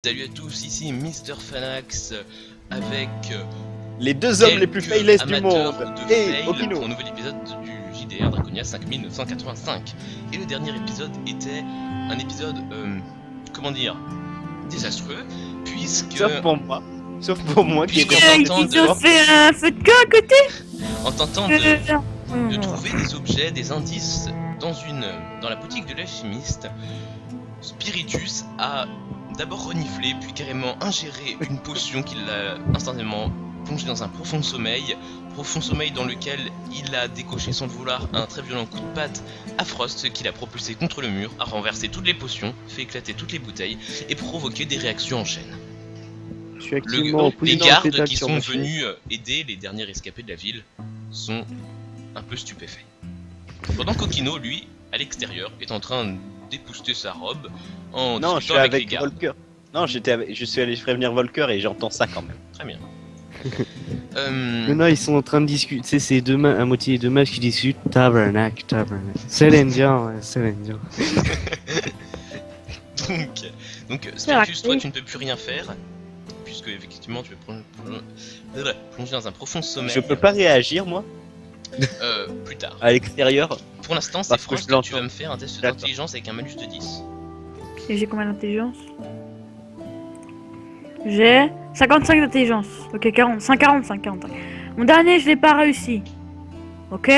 Salut à tous, ici Mister Fanax avec les deux hommes les plus failless du monde. Et Okino pour un nouvel épisode du JDR Draconia 5985. Et le dernier épisode était un épisode, comment dire, désastreux, puisque... Sauf pour moi qui était Ils ont fait un feu de camp à côté. en tentant de trouver des objets, des indices dans la boutique de l'alchimiste, Spiritus a d'abord reniflé, puis carrément ingéré une potion qui l'a instantanément plongé dans un profond sommeil dans lequel il a décoché sans le vouloir un très violent coup de patte à Frost qui l'a propulsé contre le mur, a renversé toutes les potions, fait éclater toutes les bouteilles et provoqué des réactions en chaîne. Les gardes qui sont venus aider les derniers rescapés de la ville sont un peu stupéfaits. Pendant qu'Okino, lui, à l'extérieur, est en train d'épousseter sa robe en discutant avec les gardes. Volker. Non, je suis allé prévenir Volker et j'entends ça quand même. Très bien. Maintenant ils sont en train de discuter, c'est à moitié deux matchs qui discutent. Tabernacle. C'est l'Indien, c'est l'Indien. donc Spiritus, toi tu ne peux plus rien faire, puisque effectivement tu vas plonger dans un profond sommeil. Je peux pas réagir moi plus tard. à l'extérieur. Pour l'instant c'est Frost, tu vas me faire un test d'intelligence avec un malus de 10. Et j'ai combien d'intelligence? J'ai 55 d'intelligence. Ok, 45. Mon dernier, je l'ai pas réussi. Ok?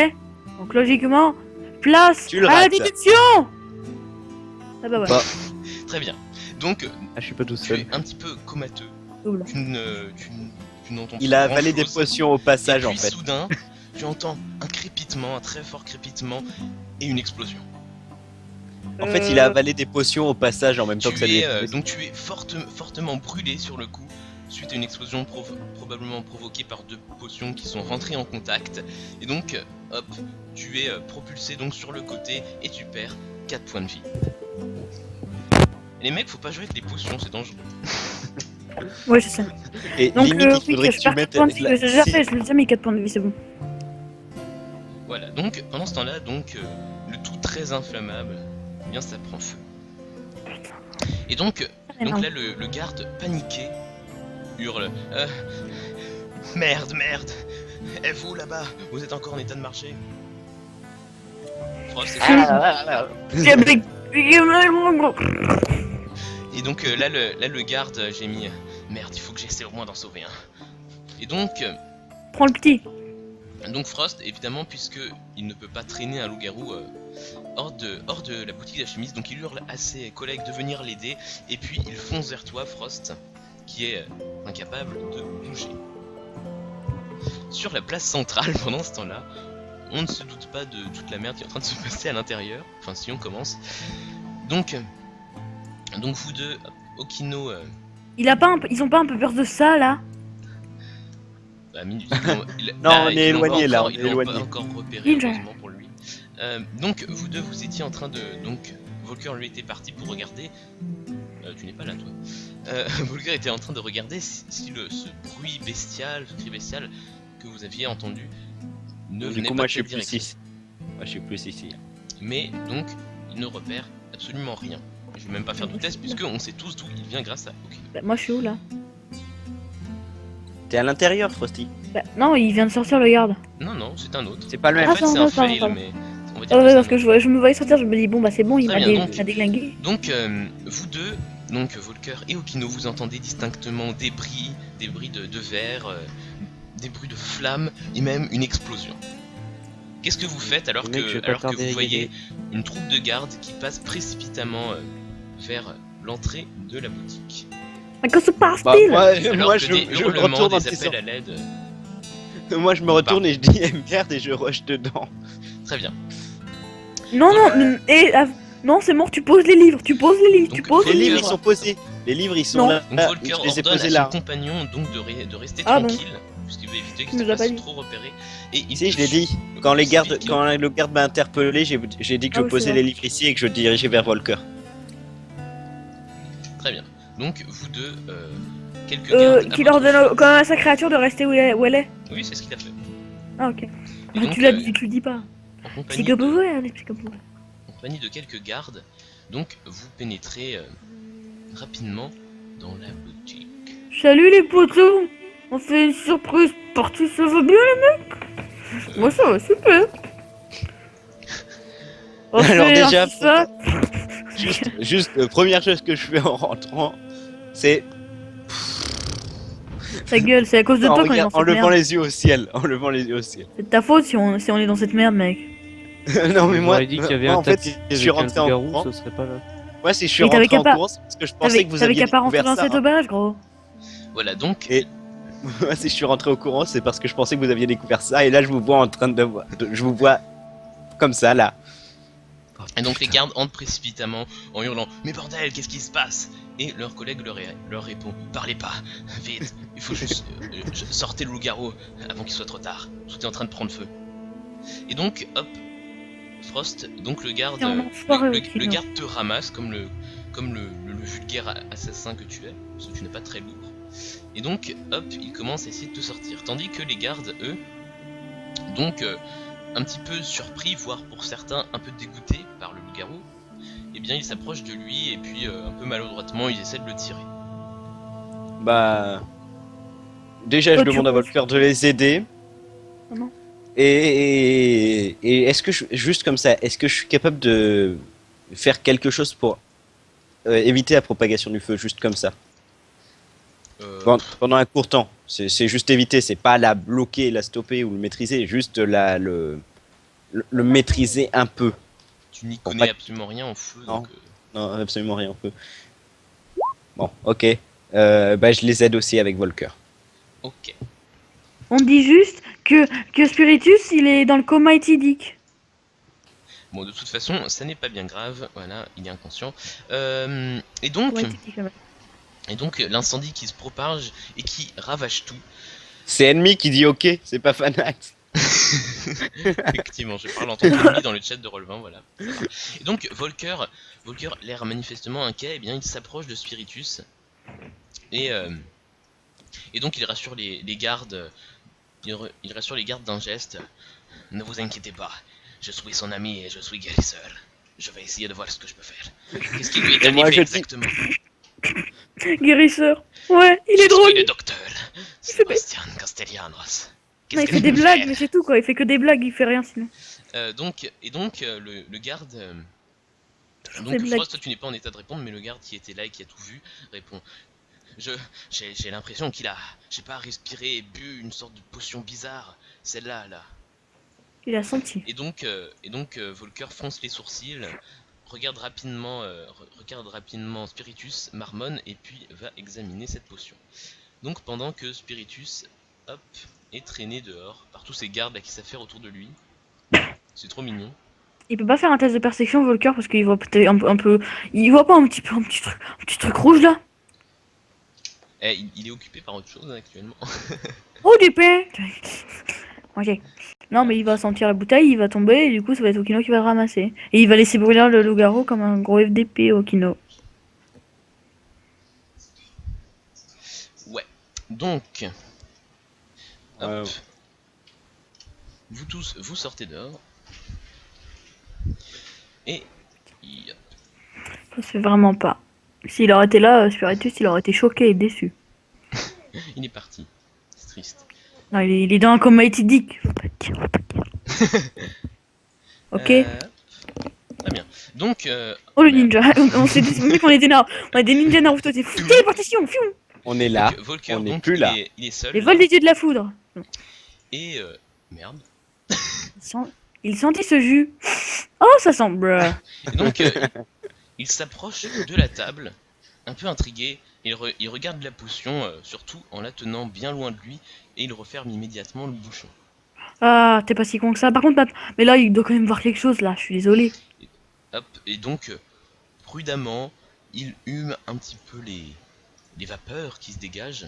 Donc logiquement, place Tu le à la rates. déduction. Ah bah ouais. Bah. Très bien. Donc Ah, je suis pas tout tu seul. es un petit peu comateux. Oula. Tu n'entends Il pas a avalé des grand-chose. potions au passage Et en puis fait. soudain, tu entends un crépitement, un très fort crépitement et une explosion. En fait, il a avalé des potions au passage en même temps que ça lui est. Donc tu es fortement brûlé sur le coup suite à une explosion probablement provoquée par deux potions qui sont rentrées en contact. Et donc, hop, tu es propulsé donc sur le côté et tu perds 4 points de vie. Et les mecs, faut pas jouer avec les potions, c'est dangereux. Ouais, je sais. Et Donc limite, il faudrait oui, que je tu perds 4 mettes. points de vie. J'ai déjà fait, je l'ai déjà mis 4 points de vie, c'est bon. Voilà, donc pendant ce temps-là, donc le tout très inflammable, eh bien ça prend feu. Et donc là le garde paniqué hurle Merde, et vous là-bas, vous êtes encore en état de marcher? Frost, et donc là le garde, j'ai mis merde, il faut que j'essaie au moins d'en sauver un. Et donc Prends le petit. Frost, évidemment, puisque il ne peut pas traîner un loup-garou hors de la boutique d'alchimiste, donc il hurle à ses collègues de venir l'aider, et puis il fonce vers toi, Frost, qui est incapable de bouger. Sur la place centrale, pendant ce temps-là, on ne se doute pas de toute la merde qui est en train de se passer à l'intérieur, enfin si on commence. Donc vous deux, Okino... Ils ont pas un peu peur de ça là? Non, on est éloigné là, on est éloigné. Pas encore repéré, heureusement pour lui. Donc vous deux, vous étiez en train de... Donc Volker lui était parti pour regarder... tu n'es pas là toi. Volker était en train de regarder si ce bruit bestial, ce cri bestial que vous aviez entendu ne venait pas moi de je suis cette plus direction. ici. Moi je suis plus ici. Mais donc il ne repère absolument rien. Je vais même pas faire de test puisque on sait tous d'où il vient grâce à Okino. Bah, moi je suis où là? T'es à l'intérieur, Frosty. Bah, non, il vient de sortir le garde. Non, c'est un autre. C'est pas le En même. fait c'est un fail, pardon. mais... On va dire Ah ouais, que parce c'est un que je me voyais sortir, je me dis bon bah c'est bon, il Très m'a bien, donc. déglingué. Donc vous deux, donc Volker et Okino, vous entendez distinctement des bruits de verre, des bruits de flammes et même une explosion. Qu'est-ce que vous faites alors Mec, je vais que, pas alors que tarder à vous y voyez aller. une troupe de gardes qui passe précipitamment vers l'entrée de la boutique? Mais que se Bah, passe-t-il? Alors moi que je des me hurlements, retourne en des disant. appels à l'aide... Moi je me retourne et je dis merde et je rush dedans. Très bien. Non, non, c'est mort, tu poses les livres, tu poses les livres, Donc, tu poses Les les livres livres. ils sont posés. Les livres ils sont Non. là. Donc Volker Je les ai ordonne à posés son là. compagnon donc de rester Ah bon. tranquille, puisqu'il veut éviter Tu qu'il se nous as pas fasse dit. trop repérer. Et il Si, je l'ai te dit. Quand le explique- garde m'a interpellé, j'ai dit que Ah je oui, posais c'est les vrai. livres ici et que je dirigeais vers Volker. Très bien. Donc vous deux, quelques gardes... à Qu'il votre ordonne feu. quand même à sa créature de rester où elle est. Oui, c'est ce qu'il a fait. Ah ok. Et Bah, donc, tu l'as dit, tu le dis pas. En compagnie, C'est comme de, vous, allez, c'est comme vous. en compagnie de quelques gardes, donc vous pénétrez rapidement dans la boutique. Salut les potos. On fait une surprise partie, ça va bien les mecs? Moi ça va super. On Alors fait déjà, un FIFA. juste première chose que je fais en rentrant, c'est Ta gueule, c'est à cause de en, toi qu'on est dans en cette levant merde. les yeux au ciel, en levant les yeux au ciel. C'est de ta faute si on est dans cette merde, mec. Non mais moi, dit qu'il y avait moi, un en fait, taxi je suis avec un rentré en loup-garou, courant. ce serait pas là. Moi, si je suis Et t'avais rentré qu'à en pas- courant, c'est parce que je pensais que vous T'avais aviez qu'à pas rentrer découvert dans ça. cette auberge, gros. Voilà, donc, Et- Moi, si je suis rentré au courant, c'est parce que je pensais que vous aviez découvert ça. Et là, je vous vois en train je vous vois comme ça là. et donc les gardes entrent précipitamment en hurlant « Mais bordel, qu'est-ce qui se passe ?» Et leur collègue leur répond « Parlez pas, vite, il faut juste sortir le loup-garou avant qu'il soit trop tard. Tout est en train de prendre feu. » Et donc, hop, Frost, donc le garde, Et on en foire le aussi, garde te ramasse comme le vulgaire assassin que tu es, parce que tu n'es pas très lourd. Et donc, hop, il commence à essayer de te sortir. Tandis que les gardes, eux, donc un petit peu surpris, voire pour certains un peu dégoûtés par le loup-garou, eh bien ils s'approchent de lui et puis un peu maladroitement ils essaient de le tirer. Bah, déjà, je Oh, tu demande à vois. Volker de les aider. Ah non. Et est-ce que juste comme ça, est-ce que je suis capable de faire quelque chose pour éviter la propagation du feu, juste comme ça, pendant un court temps? C'est juste éviter, c'est pas la bloquer, la stopper ou le maîtriser, juste le maîtriser un peu. Tu n'y Pour connais pas- absolument rien en feu, Non. donc Non, absolument rien, un peu. Bon, ok. Bah, je les aide aussi avec Volker. ok. On dit juste que Spiritus, il est dans le coma éthylique. Bon, de toute façon, ça n'est pas bien grave, voilà, il est inconscient. Et donc, Coma éthylique, là-bas. l'incendie qui se propage et qui ravage tout. C'est ennemi qui dit ok, c'est pas Fanax. Effectivement, je parle en tant qu'ennemi dans le chat de Roll20, voilà. Ça va. Et donc, Volker, l'air manifestement inquiet, eh bien, il s'approche de Spiritus. Et donc, il rassure les gardes. Il rassure les gardes d'un geste. Ne vous inquiétez pas, je suis son ami et je suis guérisseur. Je vais essayer de voir ce que je peux faire. Qu'est-ce qui lui est Et moi, arrivé je dis- exactement? Guérisseur. Ouais, il est Je drôle. suis le docteur Sébastien Castellanos. Non, il que fait je des peux blagues, faire mais c'est tout quoi. Il fait que des blagues, il fait rien sinon. le garde. Toujours Donc des blagues. Frost, toi tu n'es pas en état de répondre, mais le garde qui était là et qui a tout vu répond. J'ai l'impression qu'il a, je sais pas, respiré et bu une sorte de potion bizarre, celle-là là. Il a senti. Et donc Volker fronce les sourcils, regarde rapidement Spiritus, marmonne et puis va examiner cette potion. Donc pendant que Spiritus, hop, est traîné dehors par tous ces gardes là qui s'affairent autour de lui. C'est trop mignon. Il peut pas faire un test de perception, Volker, parce qu'il voit peut-être un peu. Il voit pas un petit truc rouge là. Il est occupé par autre chose actuellement. Oh du pain. Ok. Non mais il va sentir la bouteille, il va tomber et du coup ça va être Okino qui va le ramasser. Et il va laisser brûler le loup-garou comme un gros FDP Okino. Ouais. Donc, hop. Ouais. Vous tous, vous sortez dehors. Et yop. Ça se fait vraiment pas. S'il aurait été là, Spiritus, il aurait été choqué et déçu. Il est parti. C'est triste. Non, il est dans un coma éthylique. Faut pas le dire, faut pas le dire. Ok. Très bien. Donc, Oh le ninja, on s'est dit qu'on était Naruto. On a des ninjas Naruto, c'est fou. Téléportation, fiou. On est là, Volker, on n'est donc, plus là. il est seul. Les vols des dieux de la foudre. Et merde. Il sentit ce jus. Oh, ça sent. Bruh. Et donc, il s'approche de la table, un peu intrigué. Il regarde la potion, surtout en la tenant bien loin de lui, et il referme immédiatement le bouchon. Ah, t'es pas si con que ça. Par contre, mais là, il doit quand même voir quelque chose, là. Je suis désolé. Hop, et donc, prudemment, il hume un petit peu les vapeurs qui se dégagent.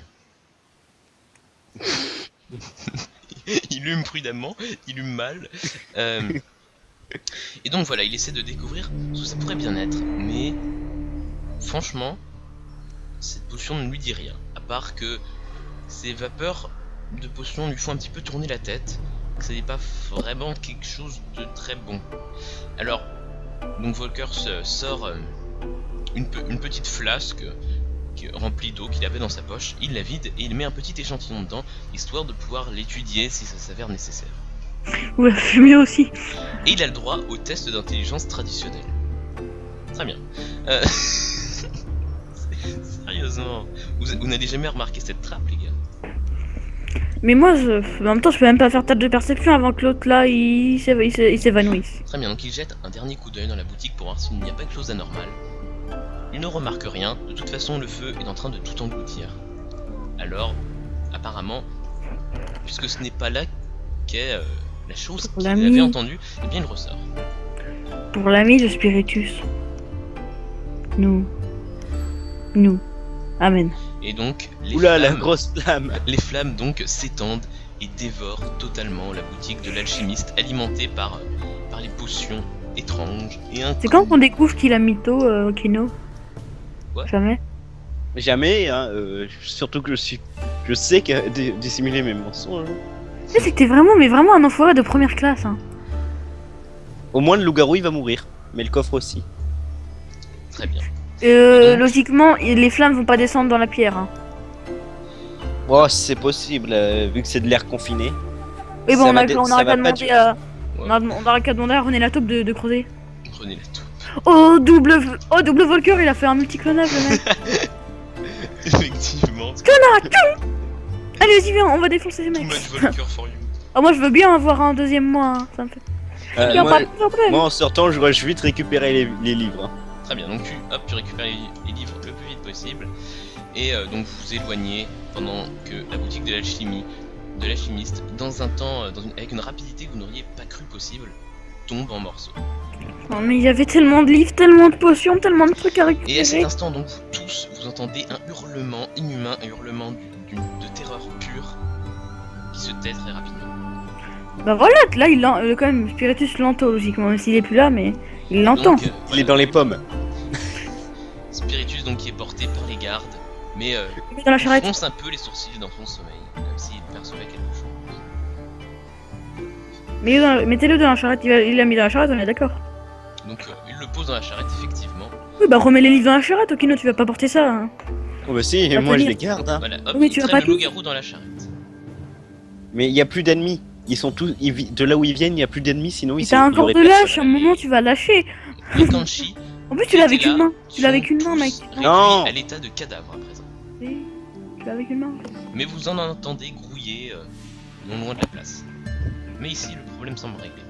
Il hume prudemment, il hume mal. Et donc voilà, il essaie de découvrir ce que ça pourrait bien être, mais franchement, cette potion ne lui dit rien, à part que ces vapeurs de potion lui font un petit peu tourner la tête, que ce n'est pas vraiment quelque chose de très bon. Alors, donc Volker sort une petite flasque remplie d'eau qu'il avait dans sa poche. Il la vide et il met un petit échantillon dedans, histoire de pouvoir l'étudier si ça s'avère nécessaire. Ou la fumée aussi. Et il a le droit au test d'intelligence traditionnel. Très bien. Sérieusement, vous n'avez jamais remarqué cette trappe, les gars? Mais moi, en même temps, je peux même pas faire tâche de perception avant que l'autre là, il s'évanouisse. Très bien, donc il jette un dernier coup d'œil dans la boutique pour voir s'il n'y a pas quelque chose d'anormal. Il ne remarque rien, de toute façon le feu est en train de tout engloutir. Alors, apparemment, puisque ce n'est pas là qu'est la chose qu'il avait entendue, eh bien il ressort. Pour l'ami de Spiritus. Nous. Amen. Et donc, la grosse flamme. Les flammes donc s'étendent et dévorent totalement la boutique de l'alchimiste, alimentée par les potions étranges et un. C'est quand qu'on découvre qu'il a mytho, Kino? Quoi? Jamais. Jamais, hein. Surtout que je sais dissimuler mes mensonges. C'est que t'es vraiment un enfoiré de première classe. Hein. Au moins le loup-garou il va mourir, mais le coffre aussi. Très bien. Donc... Logiquement, les flammes vont pas descendre dans la pierre. Hein. Oh, c'est possible, vu que c'est de l'air confiné. Oui, bon, on a qu'à demander à... On a qu'à demander à René Lataupe de creuser. René Lataupe. Oh, double Volker, il a fait un multiclonage, le mec. Effectivement. Allez, vas-y, viens, on va défoncer ces Too mecs. much Volker for you. Ah, moi, je veux bien avoir un deuxième mois. Hein. Ça me fait... moi, en sortant, je rush vite récupérer les livres. Hein. Très bien, donc tu récupères les livres le plus vite possible. Et donc vous vous éloignez pendant que la boutique de l'alchimiste, dans un temps, avec une rapidité que vous n'auriez pas cru possible, tombe en morceaux. Non mais il y avait tellement de livres, tellement de potions, tellement de trucs à récupérer. Et à cet instant, donc vous tous, vous entendez un hurlement inhumain, un hurlement de terreur pure qui se tait très rapidement. Bah voilà, là quand même, Spiritus l'entend logiquement, même s'il est plus là, mais il l'entend. Il est dans les pommes. Spiritus donc qui est porté par les gardes, mais dans la charrette. il fronce un peu les sourcils dans son sommeil, comme s'il percevait quelque chose. Mais mettez-le dans la charrette, il l'a mis dans la charrette, on est d'accord. Donc il le pose dans la charrette, effectivement. Oui, bah remets les livres dans la charrette, Okino, tu vas pas porter ça. Hein. Oh bah si, moi je les garde. Hein. Voilà, hop, mais il tu vas traîne pas le loup-garou dans la charrette. Mais il y a plus d'ennemis. Ils sont tous de là où ils viennent, il y a plus d'ennemis, sinon ils sont. T'as un corps de lâche, à un moment tu vas lâcher. Le Kanchi. En plus tu l'as avec une main. Tu l'as avec une main, mec. Non. À l'état de cadavre à présent. Tu l'as avec une main. Mais vous en entendez grouiller non loin de la place. Mais ici le problème semble réglé.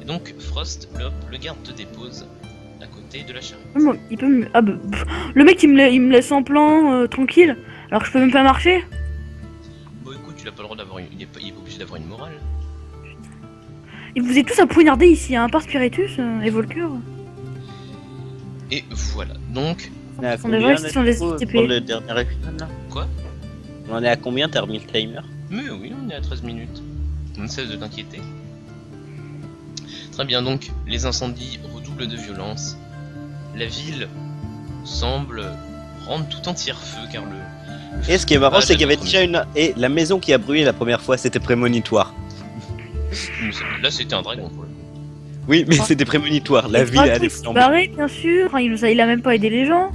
Et donc Frost, le garde te dépose à côté de la charrette. Bon, il peut me... Ah bah, le mec il me laisse en plan tranquille, alors que je peux même pas marcher. Bon écoute, tu n'as pas le droit d'avoir il est pas obligé d'avoir une morale. Et vous êtes tous à poignarder ici, hein, à part Spiritus et Volker. Et voilà, donc... On est à sont des vrais, sont des pour TP. le dernier épisode là. Quoi? On est à combien? T'as remis le timer? Mais oui, on est à 13 minutes. On ne cesse de t'inquiéter. Très bien, donc les incendies redoublent de violence. La ville semble prendre tout entière feu car le Et ce qui est marrant, c'est qu'il y avait déjà déjà et la maison qui a brûlé la première fois, c'était prémonitoire. Là c'était un dragon pour le coup. Oui, mais c'était prémonitoire. La ville allait flamber. Barré, bien sûr. Enfin, il a même pas aidé les gens.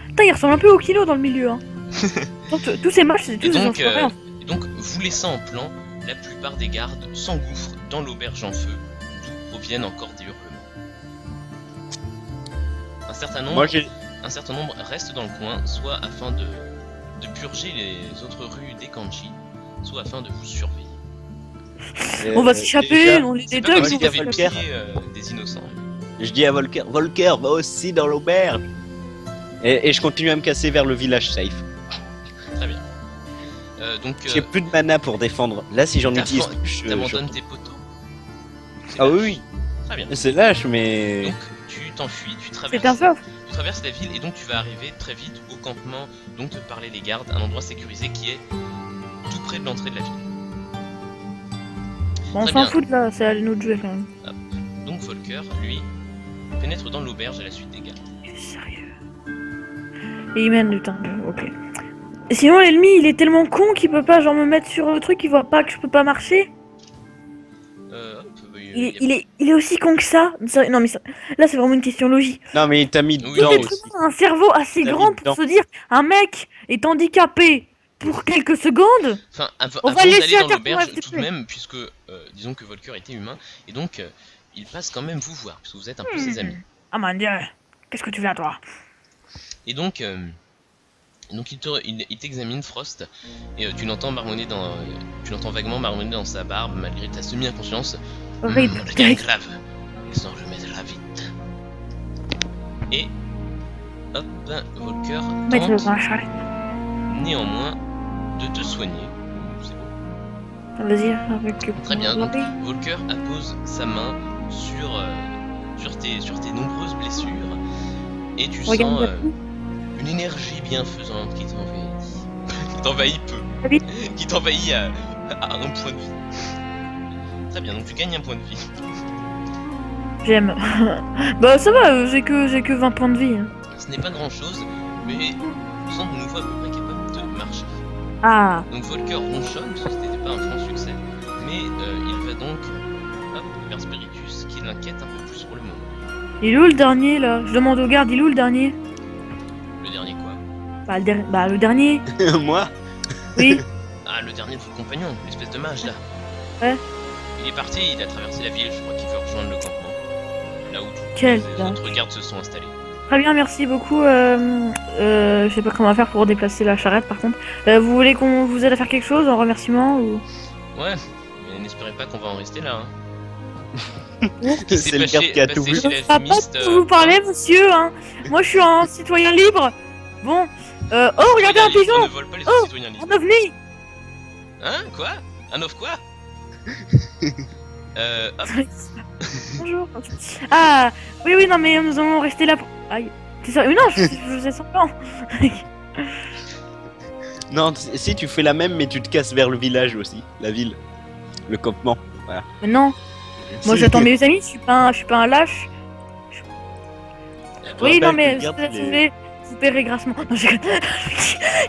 Putain, il ressemble un peu au Kilo dans le milieu. Hein. Tous ces matchs, c'est tous des enfoirés. Et donc, vous laissant en plan, la plupart des gardes s'engouffrent dans l'auberge en feu, d'où proviennent encore des hurlements. Un certain nombre restent dans le coin, soit afin de purger les autres rues des Kanchi, soit afin de vous surveiller. On va s'échapper, on est C'est des pas comme deux. si t'avais pillé des innocents. Je dis à Volker, Volker va aussi dans l'auberge. Et je continue à me casser vers le village safe. Très bien. Donc, j'ai plus de mana pour défendre. Là, si j'en utilise, t'abandonnes tes poteaux. Ah oui. Très bien. C'est lâche, mais. Donc tu t'enfuis, tu traverses la ville et donc tu vas arriver très vite au campement dont te parlaient les gardes, un endroit sécurisé qui est tout près de l'entrée de la ville. Bon, on s'en fout de là, c'est à nous de jouer quand même. Hop. Donc Volker, lui, pénètre dans l'auberge à la suite des gardes. Sérieux. Et il mène du temps, ok. Et sinon l'ennemi il est tellement con qu'il peut pas genre me mettre sur le truc, il voit pas que je peux pas marcher. Hop, il est aussi con que ça. Non, mais là, c'est vraiment une question logique. Non, mais il t'a mis Oui, dedans Tout être aussi. humain a un cerveau assez T'as grand mis pour dedans. se dire un mec est handicapé pour quelques secondes. Enfin, On avant va le d'aller laisser à dans l'auberge, Carton F, s'il te tout de plaît. même, puisque disons que Volker était humain, et donc il passe quand même vous voir, puisque vous êtes un peu ses amis. Ah mon dieu, qu'est-ce que tu fais à toi? Et donc il t'examine, Frost, et tu l'entends marmonner tu l'entends vaguement marmonner dans sa barbe, malgré ta semi-inconscience. Rip. Le gars est grave, il s'en remettra vite. Et hop, Volker Mettre le tente vin à charrette. néanmoins de te soigner. C'est beau. Vas-y, avec le Très bien, donc Oui. Volker appose sa main sur tes nombreuses blessures et tu Regarde sens bien. une énergie bienfaisante qui t'envahit. Qui t'envahit peu. Ah oui. Qui t'envahit à un point de vie. Très bien, donc tu gagnes un point de vie. J'aime. Bah ça va, j'ai que 20 points de vie. Hein. Ce n'est pas grand chose, mais tu sens de nouveau à peu près capable de marcher. Ah, Donc Volker ronchonne, parce que ce n'était pas un franc succès, mais il va donc hop, vers Spiritus qui l'inquiète un peu plus pour le moment. il est où le dernier là? Je demande au garde, il est où le dernier? Le dernier quoi? Bah le dernier. Moi Oui. Ah, le dernier de vos compagnons, l'espèce de mage là. Ouais. Il est parti, il a traversé la ville, je crois qu'il veut rejoindre le campement. Là où tous Quel les dingue. autres gardes se sont installés. Très bien, merci beaucoup. Je sais pas comment on va faire pour déplacer la charrette par contre. Vous voulez qu'on vous aide à faire quelque chose en remerciement ou... Ouais, mais n'espérez pas qu'on va en rester là. Hein. C'est le garde qui a tout vu. chez Je vais pas l'alchimiste, vous parler, monsieur. Hein. Moi, je suis un citoyen libre. Bon. Oh, regardez un On pigeon. ne vole pas les Oh, citoyens libres. Un ovni. Hein? Quoi? Un off quoi? Hop. Bonjour. Ah, oui, non, mais nous allons rester là pour... Aïe. C'est ça. Mais non, je faisais semblant. Non, si tu fais la même, mais tu te casses vers le village aussi, la ville, le campement. Mais non. Moi, Si. j'attends mes amis. Je suis pas un lâche. Oui, non, mais Regarde, je vais vous paierez grassement. Non, je déconne.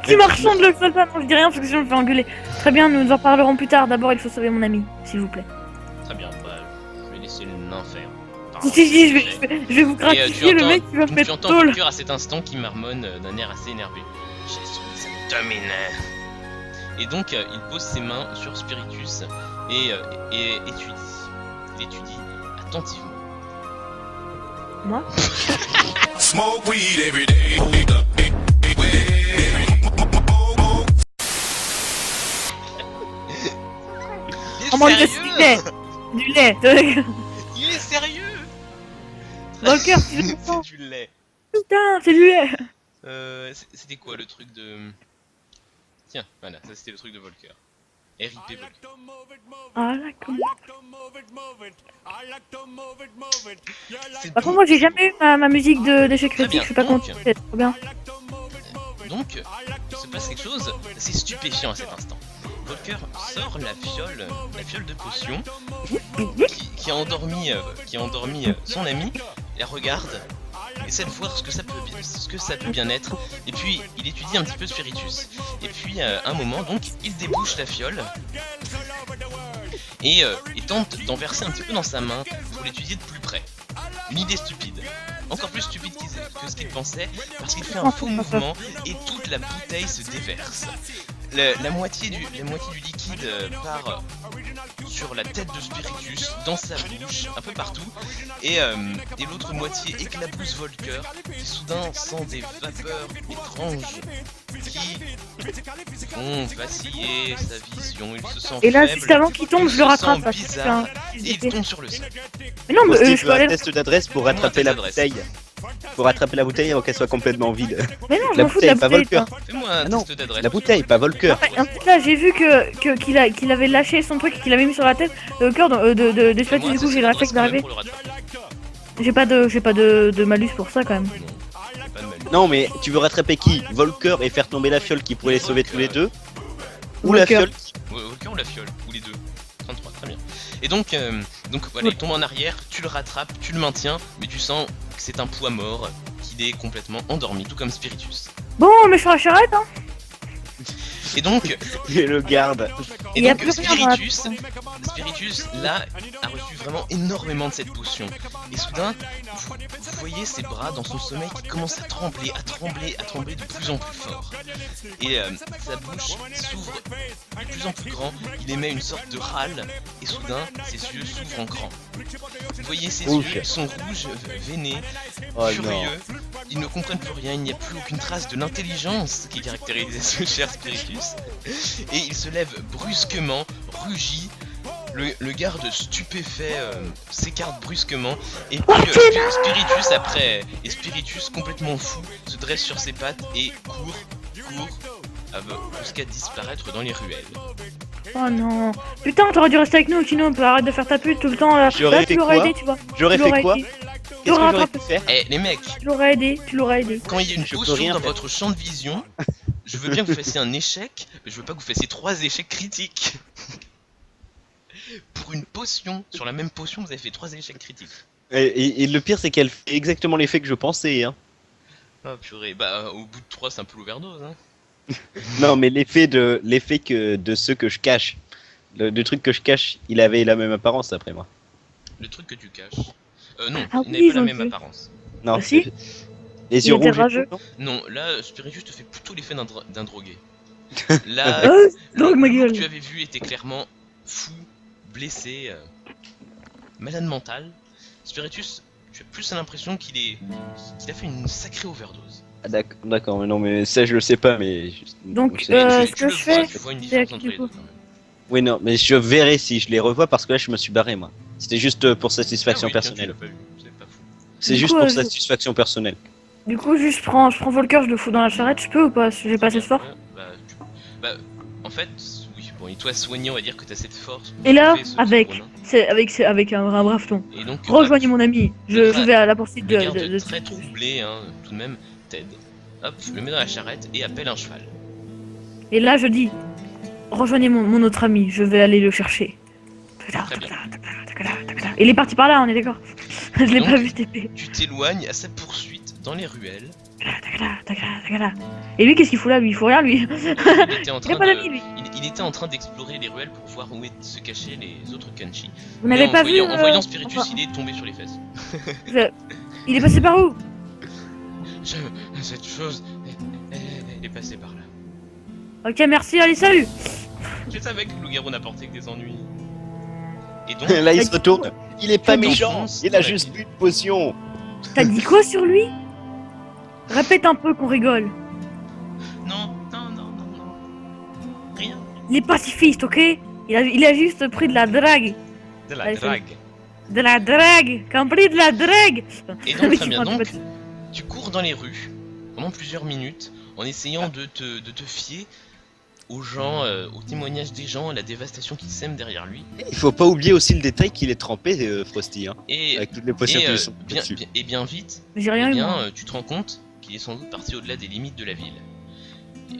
Qui marchande le soldat? Non, je dis rien parce que sinon je me fais engueuler. Très bien, nous en parlerons plus tard. D'abord, il faut sauver mon ami, s'il vous plaît. Très bien, bah, je vais laisser le nain faire. Si, je vais vous gratifier le mec qui va me tu mettre entends tôle. Volker à cet instant qui marmonne d'un air assez énervé. Je suis un domineur. Et donc il pose ses mains sur Spiritus et étudie attentivement. Moi? Smoke weed every day. Oh mon dieu, c'est du lait. Du lait. Il est sérieux. Volker, tu veux C'est du lait. Putain, c'est du lait. C'était quoi le truc de... Tiens, voilà, ça c'était le truc de Volker. RIP Volker. Ah là, comment... C'est Par bon. contre, moi j'ai jamais eu ma musique d'échec Très critique, bien, je suis pas donc. contente, c'est trop bien. Donc, il se passe quelque chose d'assez stupéfiant à cet instant. Volker sort la fiole de potion qui a endormi son ami, la regarde, essaie de voir ce que ça peut bien être, et puis il étudie un petit peu Spiritus. Et puis à un moment, donc, il débouche la fiole et tente d'en verser un petit peu dans sa main pour l'étudier de plus près. Une idée stupide. Encore plus stupide que ce qu'il pensait, parce qu'il fait un faux mouvement et toute la bouteille se déverse. La moitié du liquide part sur la tête de Spiritus, dans sa bouche, un peu partout, et l'autre moitié éclabousse Volker, qui soudain sent des vapeurs étranges qui font vaciller sa vision. Il se sent Et là, faible, juste avant qu'il tombe, il je se le rattrape. sent parce que bizarre, c'est et il tombe sur le sol. Mais non, mais Steve je peux veut un aller... test d'adresse pour rattraper test la d'adresse. bouteille. Pour rattraper la bouteille avant qu'elle soit complètement vide. Mais non, je La m'en fous de la bouteille, pas bouteille. Volker. toi. Fais-moi un Ah non, test d'adresse. La bouteille, pas Volker. En fait, là, j'ai vu qu'il avait lâché son truc et qu'il avait mis sur la tête le cœur de Fais-moi Spiritus. un Du coup, test j'ai le d'adresse réflexe quand même d'arriver. pour le rattraper. J'ai pas de malus pour ça quand même. Non, j'ai pas de malus. Non, mais tu veux rattraper qui? Volker et faire tomber la fiole qui pourrait les sauver tous les deux? Ou la Volker. fiole Volker ou la fiole, ou les deux. 33, très bien. Et donc voilà, il tombe en arrière, tu le rattrapes, tu le maintiens, mais tu sens que c'est un poids mort, qu'il est complètement endormi, tout comme Spiritus. Bon, mais sur la charrette, hein. Et donc, Et le garde. et Il y a donc plus rien dans la Spiritus, là, a reçu vraiment énormément de cette potion. Et soudain, vous voyez ses bras dans son sommeil qui commencent à trembler, de plus en plus fort. Et sa bouche s'ouvre de plus en plus grand, il émet une sorte de râle, et soudain, ses yeux s'ouvrent en grand. Vous voyez ses Ouf. yeux sont rouges, veinés, Oh furieux, ils ne comprennent plus rien, il n'y a plus aucune trace de l'intelligence qui caractérisait ce cher Spiritus. Et il se lève brusquement, rugit, le garde stupéfait s'écarte brusquement, et puis Spiritus complètement fou se dresse sur ses pattes et court, jusqu'à disparaître dans les ruelles. Oh non. Putain, t'aurais dû rester avec nous, Kino, on peut arrêter de faire ta pute tout le temps là. J'aurais Là, fait tu l'aurais quoi aidé, tu vois. J'aurais Tu fait l'aurais quoi aidé. Qu'est-ce que l'aurais j'aurais pu attrapé. faire? Eh les mecs, Tu l'aurais aidé, tu l'aurais aidé. quand il y a une Je peux potion rien dans faire. votre champ de vision, je veux bien que vous fassiez un échec, mais je veux pas que vous fassiez 3 échecs critiques. Pour une potion, sur la même potion, vous avez fait 3 échecs critiques. Et le pire, c'est qu'elle fait exactement l'effet que je pensais. Hein. Ah purée, bah au bout de 3 c'est un peu l'overdose hein. Non, mais l'effet de ceux que je cache. Le truc que je cache, il avait la même apparence après moi. Le truc que tu caches. Non, Ah il n'avait oui, pas la j'en même sais. apparence. Non, Ah, si. Les Il yeux était rouges. et rageux. tout, non Non, là Spiritus te fait plutôt l'effet d'un drogué. Là, Drogue ma le gueule. que tu avais vu était clairement fou, blessé, malade mental. Spiritus, tu as plus l'impression qu'il a fait une sacrée overdose. Ah, d'accord, mais non, mais ça je le sais pas, mais. Donc, c'est- ce Tu que le je vois, fais, tu vois une c'est différence à entre qui, les du deux coup quand même. Oui, non, mais je verrai si je les revois parce que là je me suis barré moi. C'était juste pour satisfaction Ah oui, tiens, personnelle. tu l'as pas vu, c'est pas fou. C'est Du juste coup, pour je- satisfaction personnelle. Du coup, juste je prends Volker, je le fous dans la charrette, je peux ou pas? J'ai pas assez de force. Bah, en fait, oui, bon, il doit soigner, on va dire que t'as cette force. pour Et là, bouffer ce avec, gros nain. avec un brave ton. Et donc, Rejoignez mon ami. Je vais à la poursuite le de. garde très troublé, hein, tout de même, t'aide. Hop, le met dans la charrette et appelle un cheval. Et là, je dis, rejoignez mon autre ami, je vais aller le chercher. Très bien. Il est parti par là, on est d'accord. Je l'ai Donc, pas vu cette épée. Tu t'éloignes à sa poursuite dans les ruelles. Et lui, qu'est-ce qu'il fout là, lui? Il fout rien, lui. Il était en Il a train pas de, d'amis, lui. il était en train d'explorer les ruelles pour voir où se cachaient les autres Kanchi. Vous Mais n'avez en pas vu. voyant, en voyant Spiritus, enfin, il est tombé sur les fesses. Il est passé par où? Cette chose, elle est passée par là. Ok, merci, allez, salut. Je savais que le loup-garou n'apportait que des ennuis. Et donc, Là il se retourne. Il est pas Tu méchant. t'enfonces Il dans a la juste ville. bu une potion. T'as dit quoi sur lui? Répète un peu qu'on rigole. non. Rien. Il est pacifiste, ok? Il a juste pris de la drague. De la Allez, salut. drague. De la drague. Compris de la drague. Et Mais donc, qui très bien. sont Donc, antipathiques. tu cours dans les rues pendant plusieurs minutes en essayant de te fier aux gens, aux témoignages des gens, à la dévastation qui sème derrière lui. Il faut pas oublier aussi le détail qu'il est trempé, Frosty, hein, Et, avec toutes les potions et, qui lui sont bien, dessus. bien vite, J'ai rien eu, moi. tu te rends compte qu'il est sans doute parti au-delà des limites de la ville.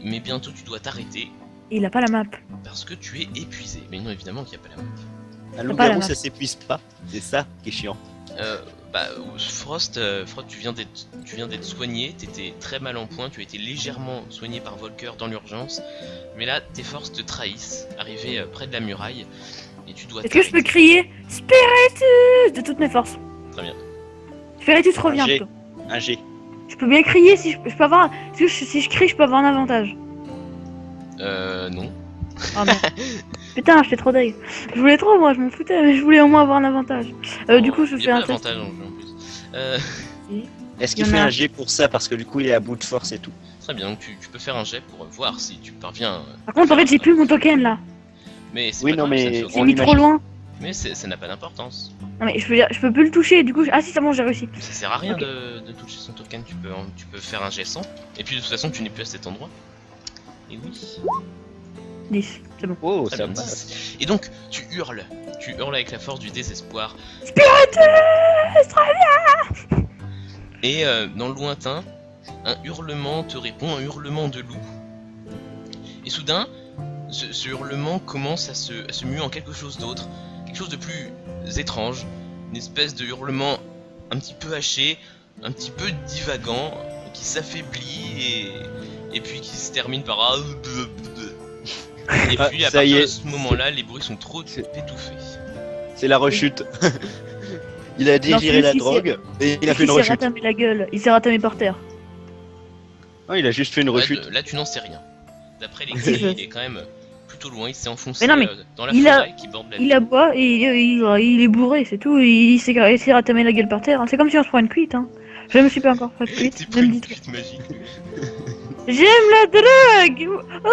Mais bientôt tu dois t'arrêter Et il a pas la map. parce que tu es épuisé. Mais non, évidemment qu'il n'y a pas la map. Un pas la loup-garou, map. ça s'épuise pas. C'est ça qui est chiant. Frost, tu viens d'être soigné, t'étais très mal en point, tu as été légèrement soigné par Volker dans l'urgence, mais là tes forces te trahissent, arrivé près de la muraille, et tu dois Est-ce que je peux t'arrêter. crier Spiritus de toutes mes forces? Très bien. Spiritus revient G. plutôt. Un G. Je peux bien crier si je peux avoir. Si je crie, je peux avoir un avantage. Non. Oh merde. Putain, je fais trop d'œil. Je voulais trop, moi, je m'en foutais, mais je voulais au moins avoir un avantage. Du coup, je Il y fais a un pas test. d'avantage en jeu en plus. Est-ce Il y qu'il en fait a. un G pour ça parce que du coup il est à bout de force et tout. Très bien, donc tu peux faire un jet pour voir si tu parviens. Par contre, en fait, j'ai plus mon token là. Mais c'est Oui, pas non, grave, ça mais fait C'est aucun- mis trop loin. Mais ça n'a pas d'importance. Non, mais je peux plus le toucher. Du coup, ah si, c'est bon, j'ai réussi. Ça sert à rien Ok. de toucher son token, tu peux faire un jet sans. Et puis de toute façon, tu n'es plus à cet endroit. Et oui. 10, c'est bon. Oh, Très ça bien, va. 10. Et donc, tu hurles avec la force du désespoir. Et dans le lointain, un hurlement te répond, un hurlement de loup. Et soudain, ce hurlement commence à se muer en quelque chose d'autre, quelque chose de plus étrange, une espèce de hurlement un petit peu haché, un petit peu divagant, qui s'affaiblit et puis qui se termine par Et Ah, puis à ça partir y est. de ce moment-là, les bruits sont trop étouffés. C'est la rechute. Il a digéré la celui-ci, drogue et il a fait Il une s'est rechute. ratamé la gueule, il s'est ratamé par terre. Non, il a juste fait une rechute. Là, tu n'en sais rien. D'après les clés, Je- il est quand même plutôt loin. Il s'est enfoncé Mais non, mais dans la il a- forêt qui borde la Il aboie et il est bourré, c'est tout. Il s'est ratamé la gueule par terre. Hein. C'est comme si on se prend une cuite. Hein. Je me suis pas encore fait cuite. C'est Ne pris me une dites cuite magique. J'aime la drogue. Oh,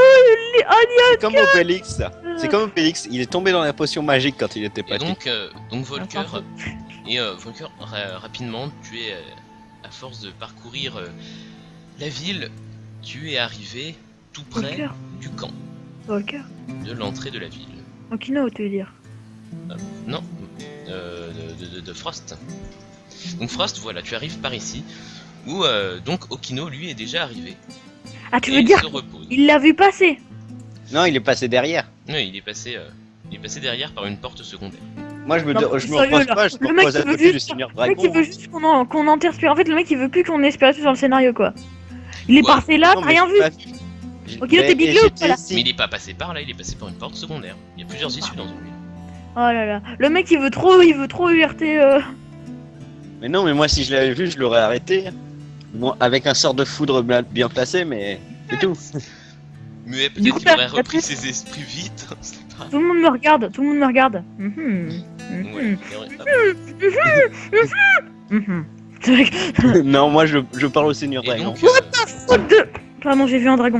C'est comme Obélix. C'est comme Obélix. Il est tombé dans la potion magique quand il était Et petit. donc Volker, Volker, rapidement, tu es, à force de parcourir la ville, tu es arrivé tout près Volker. du camp, Volker. de l'entrée de la ville. Okino, tu veux dire. Non, de Frost. Donc Frost, voilà, tu arrives par ici, où donc Okino, lui, est déjà arrivé. Ah, tu et veux il dire se repose. il l'a vu passer. Non, il est passé derrière. Oui, il est passé derrière par une porte secondaire. Moi, je me Non, je me sérieux, repose là. pas, je me Le mec, repose à il veut côté du juste- Seigneur Le mec, il Dragon. veut juste qu'on enterre Spiritus. En fait, le mec, il veut plus qu'on ait Spiritus dans le scénario, quoi. Il est Ouais. passé là, Non, t'as mais rien j'ai vu. pas Okino, t'es Mais bigleux ou j'étais pas là ici. Mais il est pas passé par là, il est passé par une porte secondaire. Il y a plusieurs issues dans une ville. Oh là là. Le mec, il veut trop URT. Mais non, mais moi, si je l'avais vu, je l'aurais arrêté. Bon, avec un sort de foudre bien placé, mais c'est tout. Mais Du peut-être coup, qu'il aurait t'as repris pris- ses esprits vite, on sait pas. Tout le monde me regarde, tout le monde me regarde. Mhm. Ouais, Mhm. C'est vrai que- Non, moi, je parle au Seigneur et Dragon. donc, Faute de... Pardon, j'ai vu un dragon.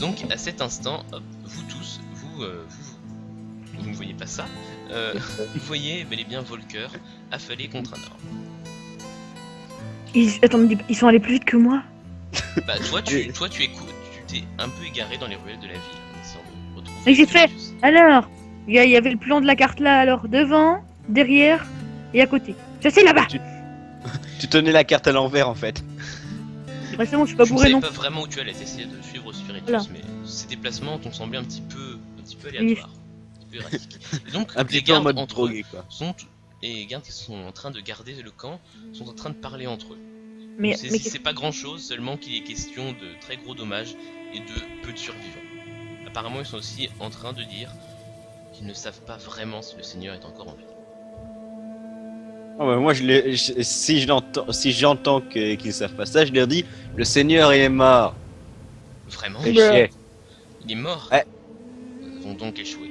donc à cet instant, hop, vous tous, vous ne voyez pas ça, vous voyez bel et bien Volker affalé contre un arbre. Attends, ils sont allés plus vite que moi. Bah toi tu écoutes, tu t'es un peu égaré dans les ruelles de la ville en essayant de retrouver Mais j'ai fait- Spiritus. Alors, il y avait le plan de la carte là, alors devant, derrière et à côté. Je sais là-bas. Tu tenais la carte à l'envers, en fait. Ouais, c'est bon, je suis pas Tu ne bourré savais non. pas vraiment où tu allais, t'essayais de suivre Spiritus, Voilà. mais ces déplacements t'ont semblé un petit peu aléatoires, un petit peu erratiques. Et donc Un les petit peu en gardes mode entre eux drogué, quoi. et les gardes qui sont en train de garder le camp sont en train de parler entre eux. Mais, C'est mais c'est pas grand chose, seulement qu'il est question de très gros dommages et de peu de survivants. Apparemment, ils sont aussi en train de dire qu'ils ne savent pas vraiment si le Seigneur est encore en vie. Oh, bah, moi, si j'entends qu'ils savent pas ça, je leur dis le Seigneur il est mort. Vraiment Fais Bah. chier. Il est mort. Ouais. Ils vont donc échouer.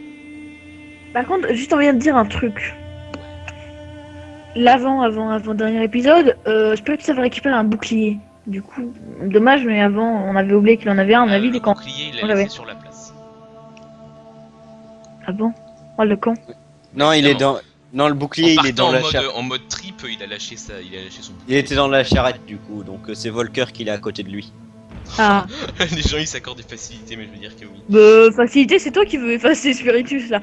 par contre, juste on vient de dire un truc. Avant dernier épisode, Spiritus avait récupéré un bouclier. Du coup, dommage, mais avant, on avait oublié qu'il en avait un. On a vu le des camps. bouclier, il On l'a l'avait. laissé sur la place. Ah bon? Oh le camp. Non, il est Évidemment. dans. Non, le bouclier, En il est dans partant la charrette. en mode trip, il a lâché son bouclier. Il était dans la charrette, du coup, donc c'est Volker qui est à côté de lui. Ah. Les gens ils s'accordent des facilités, mais je veux dire que oui. Facilité, c'est toi qui veux effacer Spiritus là.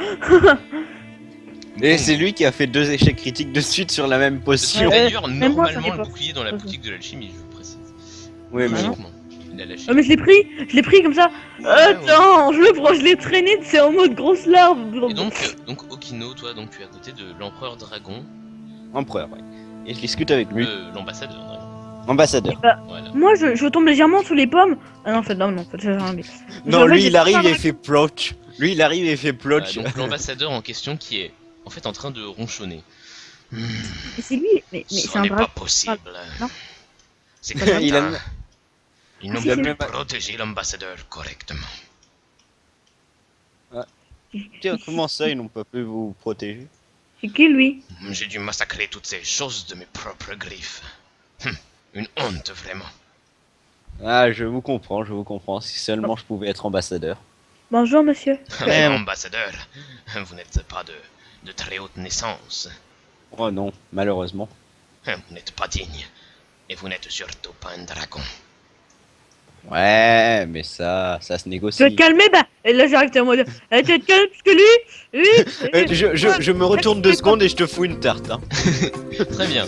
Et Bon. c'est lui qui a fait 2 échecs critiques de suite sur la même potion. Ouais. D'ailleurs, même moi, j'en ai normalement, le pas. bouclier dans la Ok. boutique de l'alchimie, je vous précise. Oui, mais non. Logiquement, il a lâché. Ah mais je l'ai pris comme ça. Ouais, Attends, je l'ai traîné, c'est en mode grosse larve. Et donc Okino, toi, donc tu es à côté de l'empereur dragon, Empereur, ouais. Et je discute avec lui. l'ambassadeur dragon. Ambassadeur. Voilà. Moi je tombe légèrement sous les pommes. Ah non, en fait, non, j'ai rien dit. Non, En fait, lui j'ai il arrive pas et il fait ploch. Lui il arrive et il fait Voilà, ploch. donc l'ambassadeur en question qui est en fait en train de ronchonner. Mais c'est lui, mais Ce c'est un n'est dragon. pas possible. Non. C'est Il que a- ils n'ont si, pas si. pu protéger l'ambassadeur correctement. Tiens, comment ça ils n'ont pas pu vous protéger? C'est qui lui? J'ai dû massacrer toutes ces choses de mes propres griffes. Une honte vraiment. Ah, je vous comprends. Si seulement je pouvais être ambassadeur. Bonjour monsieur. Ouais. Ambassadeur, vous n'êtes pas de très haute naissance. Oh non, malheureusement. Vous n'êtes pas digne. Et vous n'êtes surtout pas un dragon. Ouais, mais ça se Tu vas te négocie. calmer, bah. Et là j'arrive, t'es en mode. Tu vas te calmer parce que lui. Je me retourne 2 secondes et je te fous une tarte. Hein. Très bien.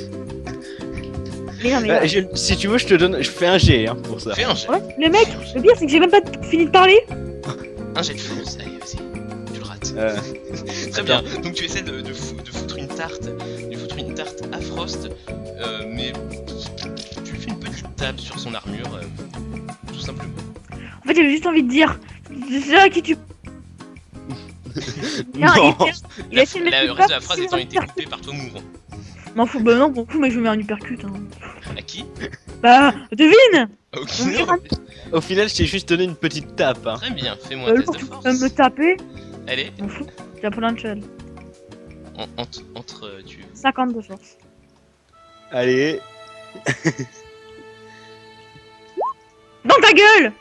Mais non, mais. Si tu veux, je fais un G hein, pour ça. Fais un jet. Ouais, le mec, le pire c'est que j'ai même pas fini de parler. Un jet de force. Allez, vas-y. Tu le rates. Très attends. bien. Donc tu essaies de foutre une tarte. À Frost. Mais tu lui fais une petite tape sur son armure. Tout simplement. En fait, j'avais juste envie de dire. C'est ça qui tue. Tiens, Non. il a essayé de Le mettre reste de la phrase étant été coupé par toi mourant. M'en fous, bah non, m'en fous, mais je mets un uppercut. Hein. À qui? Bah, devine. Okino. Au final, je t'ai juste donné une petite tape. Hein. Très bien, fais-moi un test de Tu force. peux me taper. Allez, M'en fous. J'ai un shell. entre tu. 50 de force. Allez. Dans ta gueule.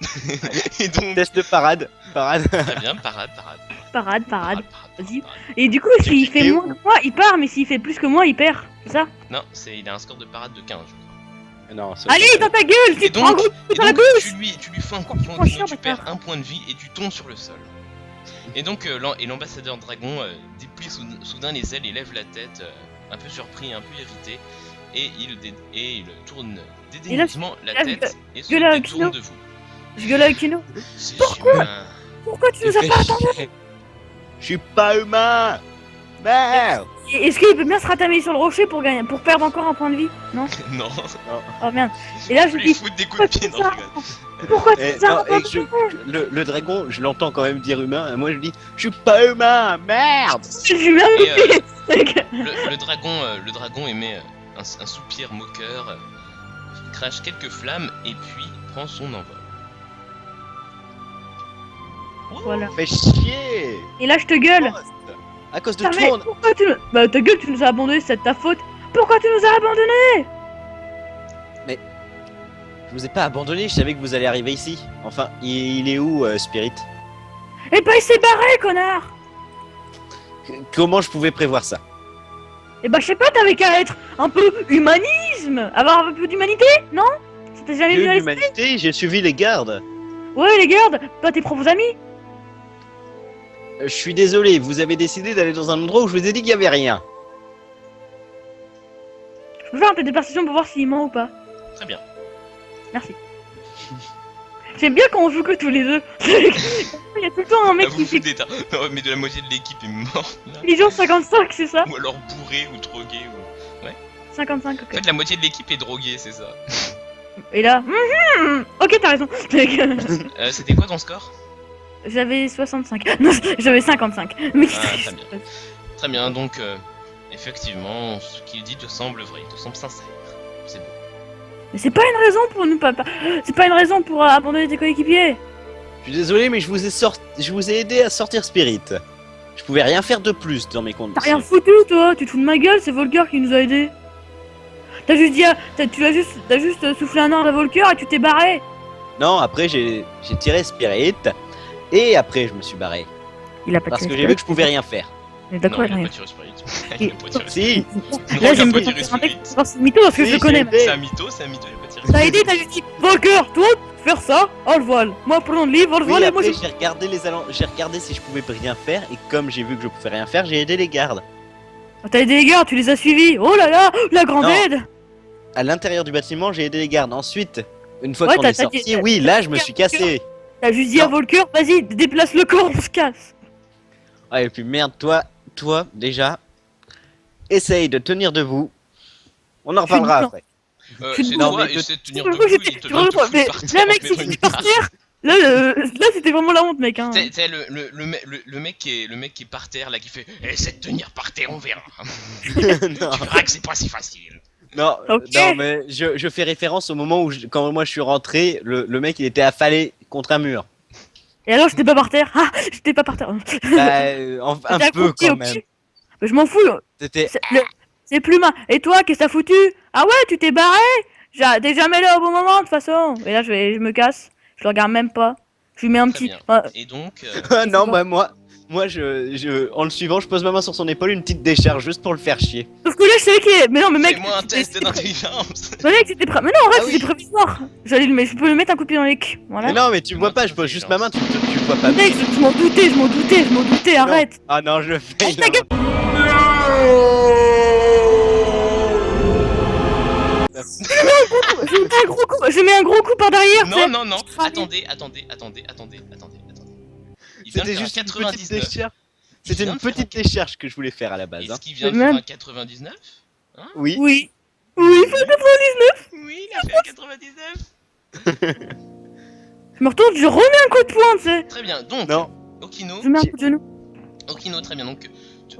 Et donc, Test de parade. Parade. très bien, parade. Parade. Vas-y. parade. Et du coup, s'il fait Et moins que moi, il part, mais s'il fait plus que moi, il perd. C'est ça? Non, il a un score de parade de 15, je crois. Non, ça, Allez, ça- dans ta gueule. Tu Et te prends un donc, gros coup dans la bouche. tu lui fais un coup de poing, Franchement, sinon tu bâtard. perds un point de vie et tu tombes sur le sol. Et donc l'ambassadeur dragon déplie soudain les ailes et lève la tête, un peu surpris, un peu irrité, et il tourne dédaigneusement la là, tête et se gueule à détourne Kino. de vous. Je gueule avec Kino. C'est Pourquoi humain. Pourquoi tu Tu nous as fais pas attendus? chier. Je suis pas humain. Merde. Est-ce qu'il peut bien se ratamer sur le rocher pour gagner, pour perdre encore un point de vie? Non. Non, Oh merde. Et là, je je dis. lui foutre des coups de pied, non, je rigole. Pourquoi tu Eh, nous as non, attendus? le dragon, je l'entends quand même dire humain. Et moi, je dis, je suis pas humain. Merde. Je suis bien Et, coupé. le dragon émet un soupir moqueur, crache quelques flammes et puis prend son envol. Voilà. Fais chier. Et là, je te gueule. À cause de Ah, toi. mais pourquoi tu nous... Bah ta gueule, tu nous as abandonnés, c'est de ta faute. Pourquoi tu nous as abandonnés? Je vous ai pas abandonné. Je savais que vous allez arriver ici. Enfin, il est où, Spirit? Eh bah il s'est barré, connard. Comment je pouvais prévoir ça? Eh bah je sais pas, t'avais qu'à être un peu humanisme, avoir un peu d'humanité, non? C'était jamais J'ai venu eu à de l'esprit. l'humanité. J'ai suivi les gardes. Ouais, les gardes, pas tes propres amis. Je suis désolé. Vous avez décidé d'aller dans un endroit où je vous ai dit qu'il y avait rien. Je peux faire un test de perception pour voir s'il ment ou pas. Très bien. Merci. J'aime bien quand on joue que tous les deux. Il y a tout le temps un mec Ah, vous qui vous fait foutez d'état. Non, mais de la moitié de l'équipe est morte là. intelligence 55, c'est ça? Ou alors bourré ou drogué ou... 55, En ok. fait la moitié de l'équipe est droguée, c'est ça. Et là, ok, t'as raison. C'était quoi ton score? J'avais 65. Non, j'avais 55. Mais Ah, très bien. Très bien, donc effectivement, ce qu'il dit te semble vrai, te semble sincère. C'est beau. Mais c'est pas une raison pour nous pas. C'est pas une raison pour abandonner tes coéquipiers. Je suis désolé, mais je vous ai aidé à sortir Spirit. Je pouvais rien faire de plus dans mes T'as conditions. rien foutu, toi. Tu te fous de ma gueule, c'est Volker qui nous a aidés. T'as juste dit, t'as juste soufflé un ordre à Volker et tu t'es barré. Non, après j'ai tiré Spirit et après je me suis barré Il a pas parce tiré que j'ai vu que je pouvais rien faire. Mais d'accord, Non, il il a a rien. pas tiré Spirit. Il a pas tiré Si, Spirit. Là, Non, j'aime il a pas bien tiré ton Spirit. c'est mytho parce que Si, je le connais. j'ai- C'est un mytho, il a pas tiré T'as Spirit. aidé, t'as juste dit, Volker, toi, faire ça, on le vole. Moi, prendre le livre, on le oui, vole et moi, après je. j'ai regardé j'ai regardé si je pouvais rien faire et comme j'ai vu que je pouvais rien faire, j'ai aidé les gardes. T'as aidé les gars, tu les as suivis. Oh là là, la grande Non. aide. À l'intérieur du bâtiment, j'ai aidé les gardes. Ensuite, une fois Ouais, qu'on t'as- est t'as sorti, dit- oui, là je me suis cassé. T'as juste dit à Non. Volker, vas-y, déplace le corps, on se casse. Ah, et puis merde, toi déjà, essaye de tenir debout. On en reparlera Non. après. Tu C'est non, toi, mais essaie de tenir Je debout crois que et j'étais- te je donne crois- te mais foutre par là, terre en mec, te mettant c'est une qui partir. Là, c'était vraiment la honte, mec. Hein. T'sais, le mec qui est par terre là qui fait essaie de tenir par terre, on verra. non, Tu verras que c'est pas si facile. non, Ok. non, mais je fais référence au moment où, quand moi je suis rentré, le mec il était affalé contre un mur. Et alors, j'étais pas par terre. Ah, j'étais pas par terre. Bah, un T'as peu compris, quand ok. même. Mais je m'en fous. C'était. C'est plus ma. Et toi, qu'est-ce que t'as foutu? Ah ouais, tu t'es barré? T'es jamais là au bon moment, de toute façon. Et là, je me casse. Je le regarde même pas. Je lui mets un Très petit. bien. Ah, Et donc, Ah non, bah moi, en le suivant, je pose ma main sur son épaule, une petite décharge juste pour le faire chier. sauf que là, je savais qu'il est. Mais non, mais mec. fais-moi un test c'était- d'intelligence. Mais mec, c'était Mais non, en vrai, Ah oui. c'était provisoire. Je peux lui mettre un coup de pied dans les culs. Voilà. Mais non, mais tu Moi, vois pas, tu je pose fais juste genre. ma main, tu le vois pas. Mec, je m'en doutais, Non. arrête. Ah non, je le fais. Ta non. gueule. Je mets un gros coup par derrière. tu sais. Non, non, non. Ah, Attendez. Il vient de C'était faire un juste une petite 99. décharge. Il C'était vient une de faire petite décharge que je voulais faire à la base. Est-ce Hein. qu'il vient de Mais faire même- un 99? Oui. Oui. Oui, il faut 99. Oui, il a fait un 99. Je me retourne, je remets un coup de poing, tu sais. Très bien. Donc, Non. Okino, Je mets un coup de genou. Okino, très bien, donc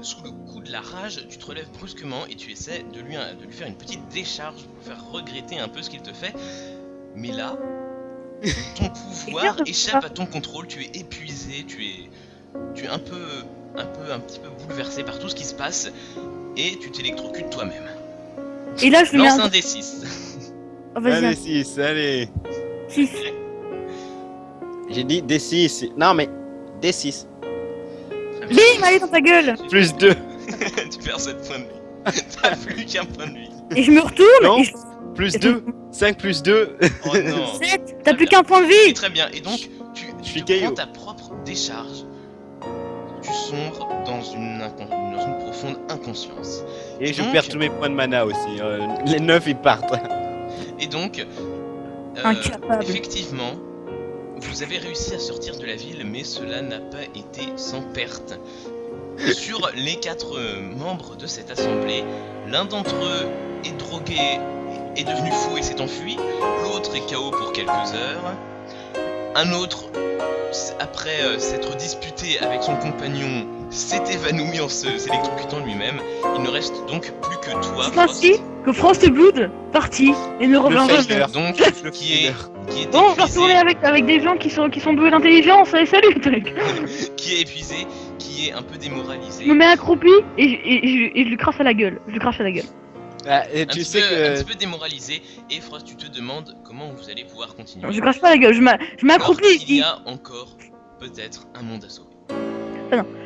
sous le coup de la rage, tu te relèves brusquement et tu essaies de lui faire une petite décharge pour faire regretter un peu ce qu'il te fait. Mais là, ton pouvoir échappe à ton contrôle, tu es épuisé, tu es un petit peu bouleversé par tout ce qui se passe et tu t'électrocutes toi-même. Et là, je lui mets Lance un... un D6. Oh, vas-y, Allez, 6, allez. 6. J'ai dit D6. Non, mais D6. Bim, allez dans ta gueule. Plus 2. Tu perds 7 points de vie. T'as plus qu'un point de vie. Et je me retourne Non. et je... Plus 2. 5 plus 2. Oh non. 7. T'as plus qu'un point de Et vie. très bien, et donc tu suis te prends KO. ta propre décharge. Tu sombres dans une profonde inconscience. Et je Donc- perds tous mes points de mana aussi. Les 9 ils partent. Et donc, Incapable. effectivement, vous avez réussi à sortir de la ville, mais cela n'a pas été sans perte. Sur les 4 membres de cette assemblée, l'un d'entre eux est drogué, est devenu fou et s'est enfui. L'autre est KO pour quelques heures. Un autre, après s'être disputé avec son compagnon, s'est évanoui en s'électrocutant lui-même. Il ne reste donc plus que toi, C'est ainsi que Frost et Blood partit et ne revient Le jamais. fader. donc Le qui est Bon, on va épuisé, retourner avec des gens qui sont doués d'intelligence. Allez, salut, truc. qui est épuisé, qui est un peu démoralisé. Je me mets accroupi et je lui crache à la gueule. Je lui crache à la gueule. Ah, et Un tu petit sais peu- un que. petit peu démoralisé, et Frost, tu te demandes comment vous allez pouvoir continuer. Je lui crache pas à la gueule. Je m'accroupis. Alors Je qu'il dis, y a encore peut-être un monde à sauver.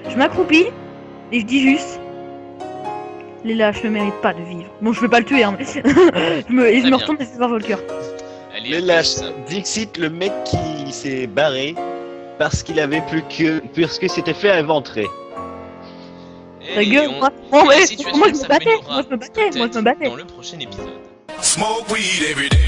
je m'accroupis et je dis juste. Les lâches ne méritent pas de vivre. Bon, je vais pas le tuer, hein, mais. je me bien. retourne et je fais voir Volker. Allez, Les à lâches. tous. Dixit, le mec qui s'est barré parce qu'il avait plus que. Parce que s'était fait éventrer. Ta Et gueule, on- moi. et Bon, la ouais, situation moi je me battais. s'améliorera Moi je me battais. Moi je me peut-être battais. dans le prochain épisode. Smoke weed every day.